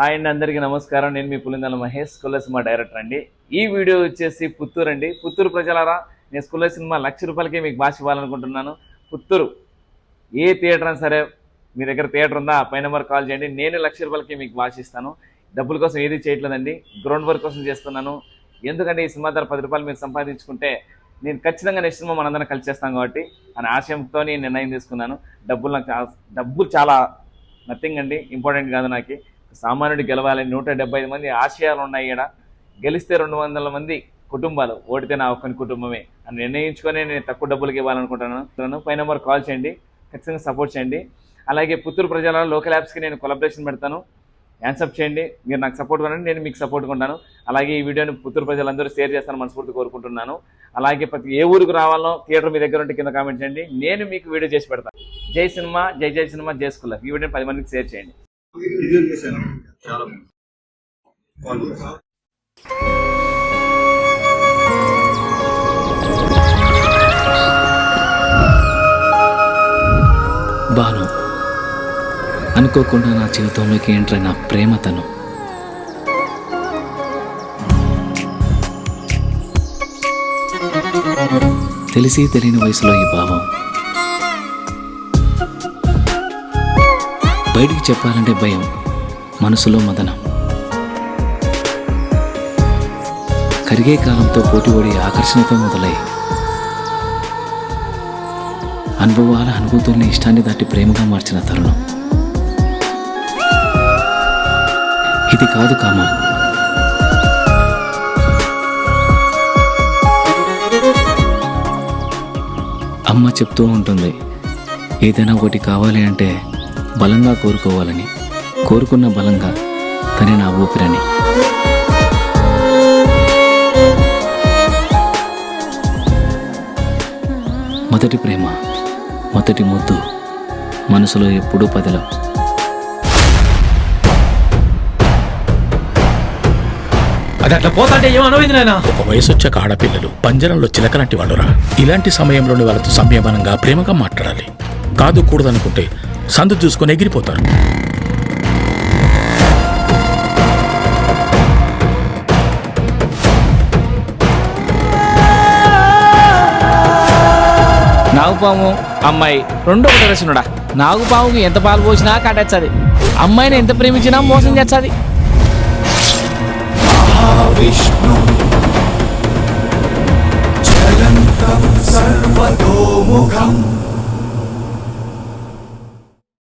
Hi అండి, అందరికీ నమస్కారం. నేను మీ Pulindala Mahesh, school cinema director అండి. ఈ వీడియో వచ్చేసి పుత్తూరు అండి. పుత్తూరు ప్రజలారా, నేను స్కూల్ సినిమా ₹1,00,000కే మీకు భాష ఇవ్వాలనుకుంటున్నాను. పుత్తూరు ఏ థియేటర్ అయినా సరే, మీ దగ్గర థియేటర్ ఉందా, పై నెంబర్ కాల్ చేయండి. నేను ₹1,00,000కే మీకు భాష ఇస్తాను. డబ్బుల కోసం ఏది చేయట్లేదండి, గ్రౌండ్ వర్క్ కోసం చేస్తున్నాను. ఎందుకంటే ఈ సినిమా ధర ₹10 మీరు సంపాదించుకుంటే నేను ఖచ్చితంగా నెక్స్ట్ సినిమా మనందరం కలిసి చేస్తాం కాబట్టి అనే ఆశయంతో నేను నిర్ణయం తీసుకున్నాను. డబ్బులు చాలా నథింగ్ అండి, ఇంపార్టెంట్ కాదు. నాకు సామాన్యుడు గెలవాలి, 175 మంది ఆశయాలు ఉన్నాయి. ఇక్కడ గెలిస్తే 200 మంది కుటుంబాలు, ఓడితే నా ఒక్కని కుటుంబమే అని నిర్ణయించుకొని నేను తక్కువ డబ్బులకి ఇవ్వాలనుకుంటున్నాను. పై నెంబర్ కాల్ చేయండి, ఖచ్చితంగా సపోర్ట్ చేయండి. అలాగే పుత్తూరు ప్రజల లోకల్ యాప్స్కి నేను కొలాబరేషన్ పెడతాను, యాన్సప్ చేయండి. మీరు నాకు సపోర్ట్ కొనండి, నేను మీకు సపోర్ట్గా ఉంటాను. అలాగే ఈ వీడియోని పుత్తూరు ప్రజలందరూ షేర్ చేస్తాను మనస్ఫూర్తి కోరుకుంటున్నాను. అలాగే ప్రతి ఏ ఊరికి రావాలో థియేటర్ మీ దగ్గర ఉంటే కింద కామెంట్ చేయండి, నేను మీకు వీడియో చేసి పెడతాను. జై సినిమా, జై జై సినిమా, జై స్కూల్. ఈ వీడియోని 10 మందికి షేర్ చేయండి. బాను, అనుకోకుండా నా జీవితంలోకి ఎంటర్ అయిన ప్రేమతను. తెలిసి తెలియని వయసులో ఈ భావం బయటికి చెప్పాలంటే భయం, మనసులో మదనం. కరిగే కాలంతో పోటీపడి ఆకర్షణతో మొదలై అనుభవాల అనుభూతుల్ని ఇష్టాన్ని దాటి ప్రేమగా మార్చిన తరుణం ఇది కాదు కామం. అమ్మ చెప్తూ ఉంటుంది, ఏదైనా ఒకటి కావాలి అంటే బలంగా కోరుకోవాలని, కోరుకున్న బలంగా తనే నా ఊపిరని. మొదటి ప్రేమ, మొదటి ముద్దు, మనసులో ఎప్పుడూ పదిలం. అది అట్లా పోతాంటే ఏమనవింది నాయన. ఒక వయసు వచ్చాక ఆడపిల్లలు పంజరంలో చిలకలాంటి వాళ్ళురా. ఇలాంటి సమయంలోని వాళ్ళతో సంయమనంగా ప్రేమగా మాట్లాడాలి. కాదు కూడదనుకుంటే సందు చూసుకొని ఎగిరిపోతారు. నాగుపాము అమ్మాయి రెండు ఒకటి రచనుడా. నాగుపాముకి ఎంత పాలు పోసినా కాటేస్తుంది, అమ్మాయిని ఎంత ప్రేమించినా మోసం చేస్తుంది. విష్ణు చలంతం సర్వతోముఖం